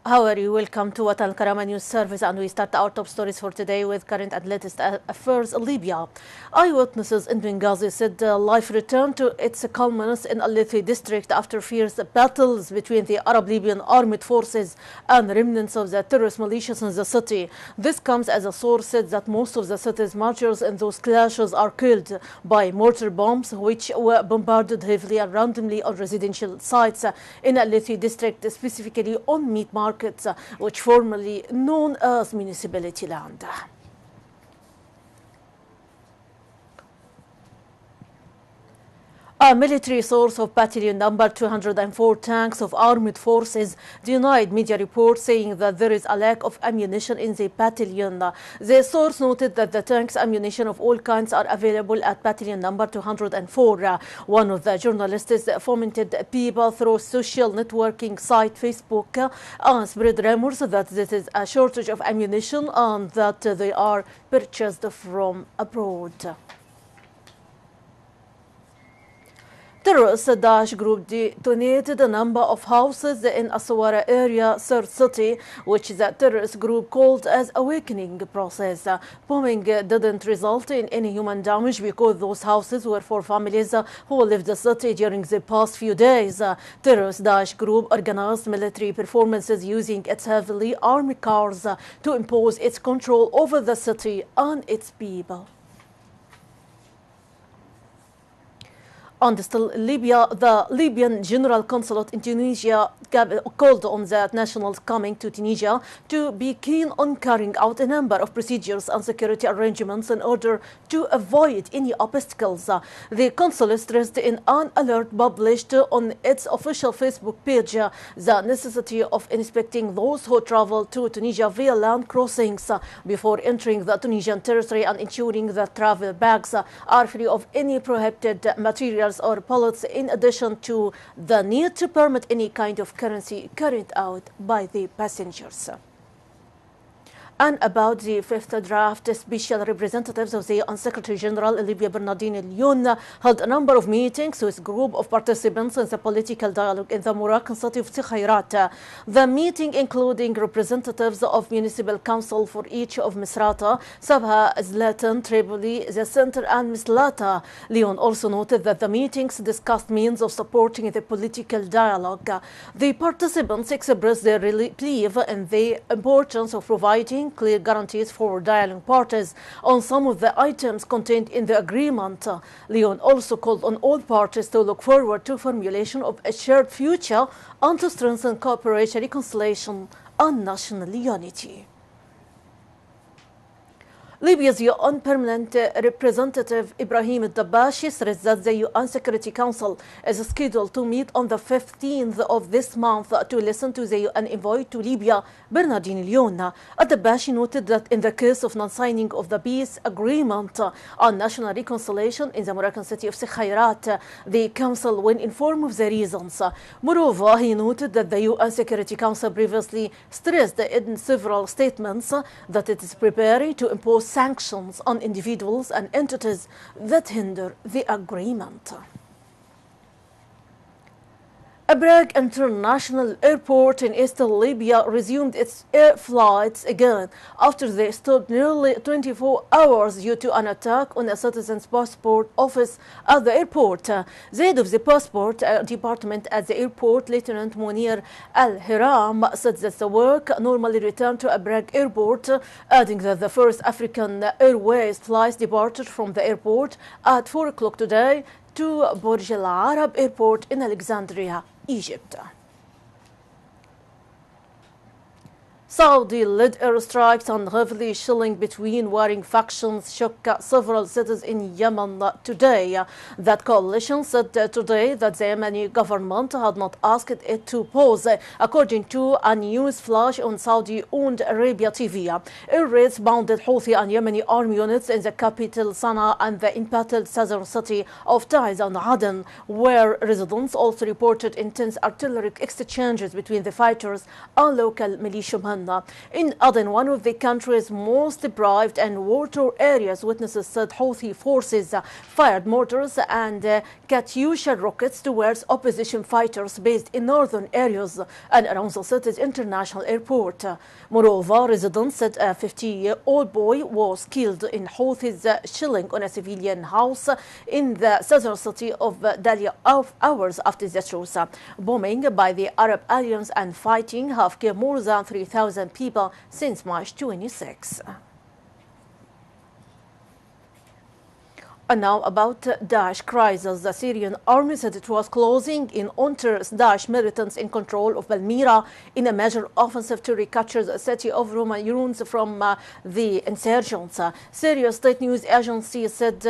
How are you? Welcome to الكرامة News Service, and we start our top stories for today with current and latest affairs in Libya. Eyewitnesses in Benghazi said life returned to its calmness in Al-Lithi district after fierce battles between the Arab-Libyan armed forces and remnants of the terrorist militias in the city. This comes as a source said that most of the city's marchers in those clashes are killed by mortar bombs, which were bombarded heavily and randomly on residential sites in Al-Lithi district, specifically on meat markets, which formerly known as municipality land. A military source of battalion number 204 tanks of armed forces denied media reports saying that there is a lack of ammunition in the battalion. The source noted that the tanks' ammunition of all kinds are available at battalion number 204. One of the journalists fomented people through social networking site Facebook and spread rumors that there is a shortage of ammunition and that they are purchased from abroad. Terrorist Daesh group detonated a number of houses in Asawara area, third city, which the terrorist group called as awakening process. Bombing didn't result in any human damage because those houses were for families who left the city during the past few days. Terrorist Daesh group organized military performances using its heavily armed cars to impose its control over the city and its people. And still Libya, the Libyan General Consulate in Tunisia called on the nationals coming to Tunisia to be keen on carrying out a number of procedures and security arrangements in order to avoid any obstacles. The consulate stressed in an alert published on its official Facebook page the necessity of inspecting those who travel to Tunisia via land crossings before entering the Tunisian territory and ensuring that travel bags are free of any prohibited material or pellets, in addition to the need to permit any kind of currency carried out by the passengers. And about the fifth draft, special representatives of the Secretary General in Libya, Bernardino Leon, held a number of meetings with a group of participants in the political dialogue in the Moroccan city of Khairat. The meeting, including representatives of municipal council for each of Misrata, Sabha, Zlatan, Tripoli, the center, and Mislata. Leon also noted that the meetings discussed means of supporting the political dialogue. The participants expressed their belief in the importance of providing clear guarantees for dialogue parties on some of the items contained in the agreement. Leon also called on all parties to look forward to formulation of a shared future and to strengthen cooperation, reconciliation, and national unity. Libya's UN Permanent Representative Ibrahim Dabashi says that the UN Security Council is scheduled to meet on the 15th of this month to listen to the UN envoy to Libya, Bernardino Leon. Dabashi noted that in the case of non-signing of the peace agreement on national reconciliation in the Moroccan city of Khairat, the Council will inform of the reasons. Moreover, he noted that the UN Security Council previously stressed in several statements that it is preparing to impose sanctions on individuals and entities that hinder the agreement. Abraq International Airport in eastern Libya resumed its air flights again after they stopped nearly 24 hours due to an attack on a citizen's passport office at the airport. The head of the passport department at the airport, Lieutenant Munir Al-Hiram, said that the work normally returned to Abraq Airport, adding that the first African Airways flights departed from the airport at 4 o'clock today to Burj Al Arab Airport in Alexandria, Egypt. Saudi-led airstrikes and heavily shelling between warring factions shook several cities in Yemen today. That coalition said today that the Yemeni government had not asked it to pause, according to a news flash on Saudi-owned Arabia TV. Air raids bounded Houthi and Yemeni army units in the capital Sana'a and the embattled southern city of Taiz and Aden, where residents also reported intense artillery exchanges between the fighters and local militiamen Yemen. In Aden, one of the country's most deprived and war-torn areas, witnesses said Houthi forces fired mortars and Katyusha rockets towards opposition fighters based in northern areas and around the city's international airport. Moreover, residents said a 50-year-old boy was killed in Houthis shelling on a civilian house in the southern city of Dalia hours after the truce. Bombing by the Arab Alliance and fighting have killed more than 3,000 people since March 26. And now about Daesh crisis. The Syrian army said it was closing in on Daesh militants in control of Palmyra in a major offensive to recapture the city of ruins from the insurgents. Syria state news agency said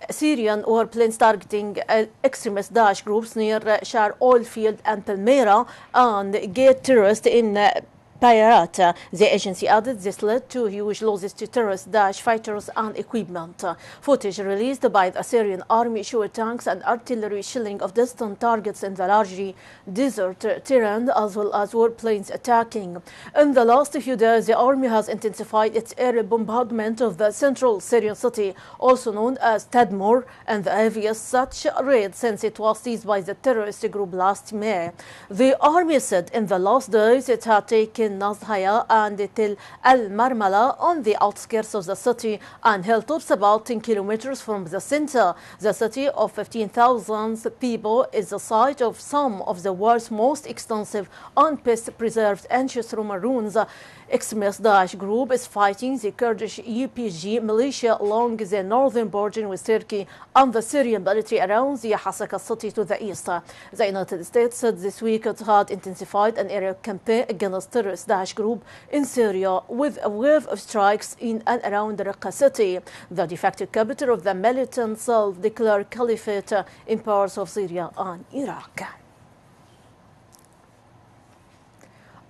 Syrian warplanes targeting extremist Daesh groups near Shar oil field and Palmyra and gate terrorists in Bayrat. The agency added this led to huge losses to terrorist Daesh fighters and equipment. Footage released by the Syrian army showed tanks and artillery shelling of distant targets in the largely desert terrain as well as warplanes attacking. In the last few days, the army has intensified its air bombardment of the central Syrian city, also known as Tadmor, and the heaviest such raid since it was seized by the terrorist group last May. The army said in the last days it had taken Nazhaya and Tel Al-Marmala on the outskirts of the city and hilltops about 10 kilometers from the center. The city of 15,000 people is the site of some of the world's most extensive and best-preserved ancient Roman ruins. Extremist Daesh group is fighting the Kurdish YPG militia along the northern border with Turkey and the Syrian military around the Hasaka city to the east. The United States said this week it had intensified an aerial campaign against terrorist Daesh group in Syria with a wave of strikes in and around Raqqa city, the de facto capital of the militant self-declared caliphate in parts of Syria and Iraq.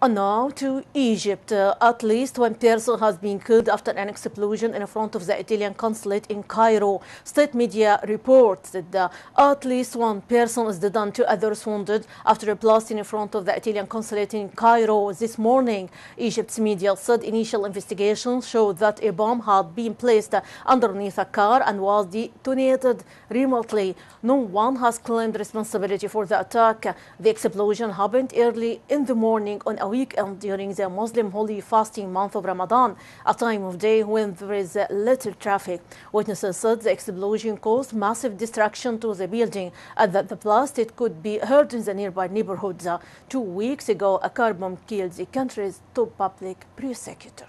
And now to Egypt. At least one person has been killed after an explosion in front of the Italian consulate in Cairo. State media reported at least one person is dead and two others wounded after a blast in front of the Italian consulate in Cairo this morning. Egypt's media said initial investigations showed that a bomb had been placed underneath a car and was detonated remotely. No one has claimed responsibility for the attack. The explosion happened early in the morning on a weekend during the Muslim holy fasting month of Ramadan, a time of day when there is little traffic. Witnesses said the explosion caused massive destruction to the building and that the blast could be heard in the nearby neighborhoods. 2 weeks ago, a car bomb killed the country's top public prosecutor.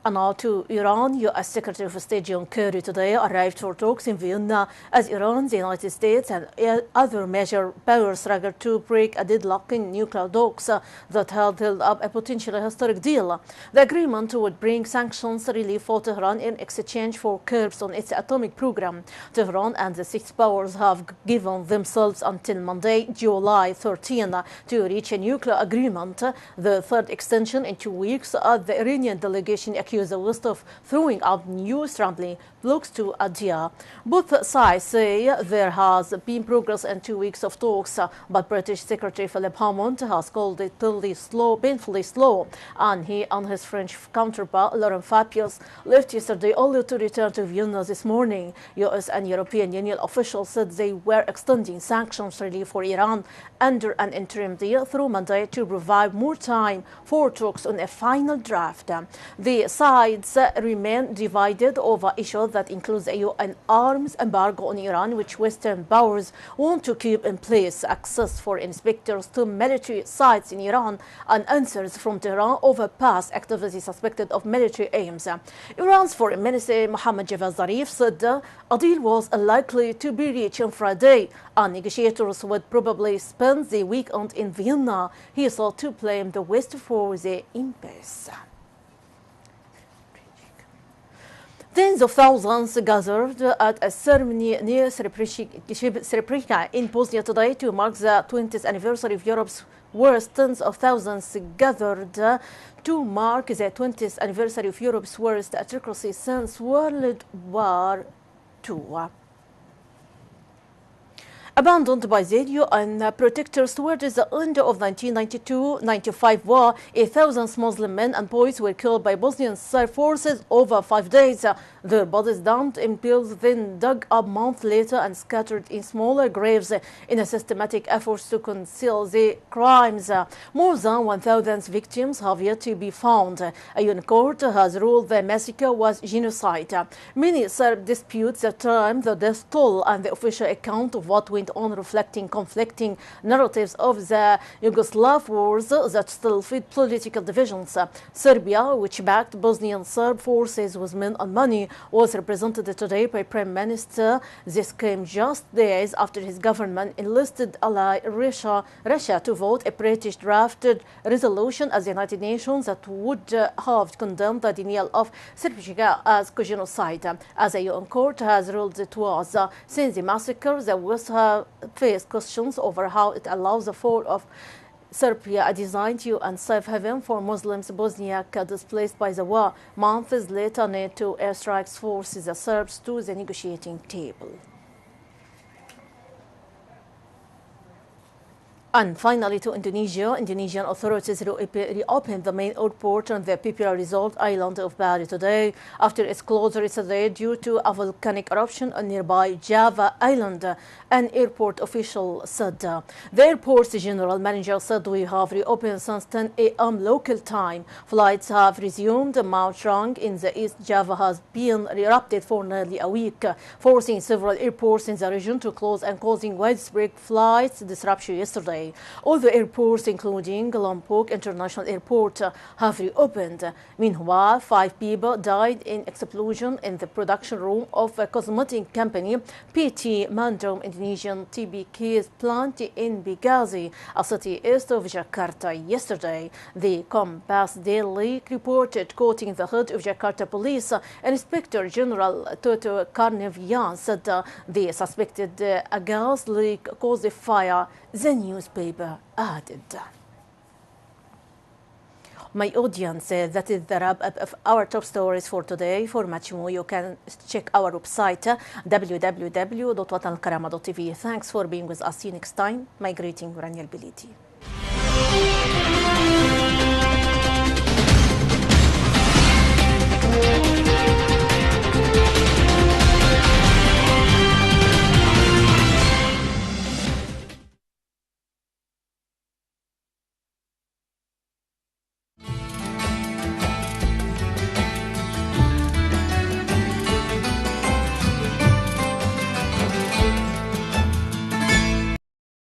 And now to Iran. U.S. Secretary of State John Kerry today arrived for talks in Vienna as Iran, the United States, and other major powers struggled to break a deadlock in nuclear talks that held up a potentially historic deal. The agreement would bring sanctions relief for Tehran in exchange for curbs on its atomic program. Tehran and the six powers have given themselves until Monday, July 13, to reach a nuclear agreement, the third extension in 2 weeks, as the Iranian delegation accused the West of throwing out new stumbling blocks to Adia. Both sides say there has been progress in 2 weeks of talks, but British Secretary Philip Hammond has called it painfully slow, and he and his French counterpart Laurent Fabius left yesterday only to return to Vienna this morning. US and European Union officials said they were extending sanctions relief for Iran under an interim deal through Monday to provide more time for talks on a final draft. The sides remain divided over issues that includes a UN arms embargo on Iran, which Western powers want to keep in place, access for inspectors to military sites in Iran, and answers from Tehran over past activity suspected of military aims. Iran's Foreign Minister Mohammad Javad Zarif said a deal was unlikely to be reached on Friday, and negotiators would probably spend the weekend in Vienna. He sought to blame the West for the impasse. Tens of thousands gathered at a ceremony near Srebrenica in Bosnia today to mark the 20th anniversary of Europe's worst. Tens of thousands gathered to mark the 20th anniversary of Europe's worst atrocity since World War II. Abandoned by the UN protectors towards the end of 1992-95 war, 1,000 Muslim men and boys were killed by Bosnian Serb forces over 5 days. Their bodies dumped in pills, then dug up months later and scattered in smaller graves in a systematic effort to conceal the crimes. More than 1,000 victims have yet to be found. A UN court has ruled the massacre was genocide. Many Serb dispute the term, the death toll, and the official account of what went on, reflecting conflicting narratives of the Yugoslav wars that still feed political divisions. Serbia, which backed Bosnian Serb forces with men and money, was represented today by Prime Minister. This came just days after his government enlisted ally Russia to vote a British drafted resolution at the United Nations that would have condemned the denial of Serbia as genocide. As a UN court has ruled it was since the massacre, the West have faced questions over how it allows the fall of Serbia, a designed UN safe haven for Muslims. Bosniak displaced by the war. Months later, NATO airstrikes forces the Serbs to the negotiating table. And finally to Indonesia. Indonesian authorities reopened the main airport on the popular resort island of Bali today after its closure yesterday due to a volcanic eruption on nearby Java Island, an airport official said. The airport's general manager said, "We have reopened since 10 a.m. local time. Flights have resumed. Mount Rang in the East Java has been erupted for nearly a week, forcing several airports in the region to close and causing widespread flight disruption yesterday. All the airports, including Lombok International Airport, have reopened. Meanwhile, 5 people died in explosion in the production room of a cosmetic company, PT Mandom Indonesian TBK's plant in Benghazi, a city east of Jakarta yesterday. The Kompas Daily reported, quoting the head of Jakarta Police, Inspector General Toto Karnavian, said the suspected a gas leak caused the fire. The newspaper added. My audience, that is the wrap-up of our top stories for today. For much more, you can check our website, www.watanalkarama.tv. Thanks for being with us. See you next time. My greeting, Rانيا البليدي.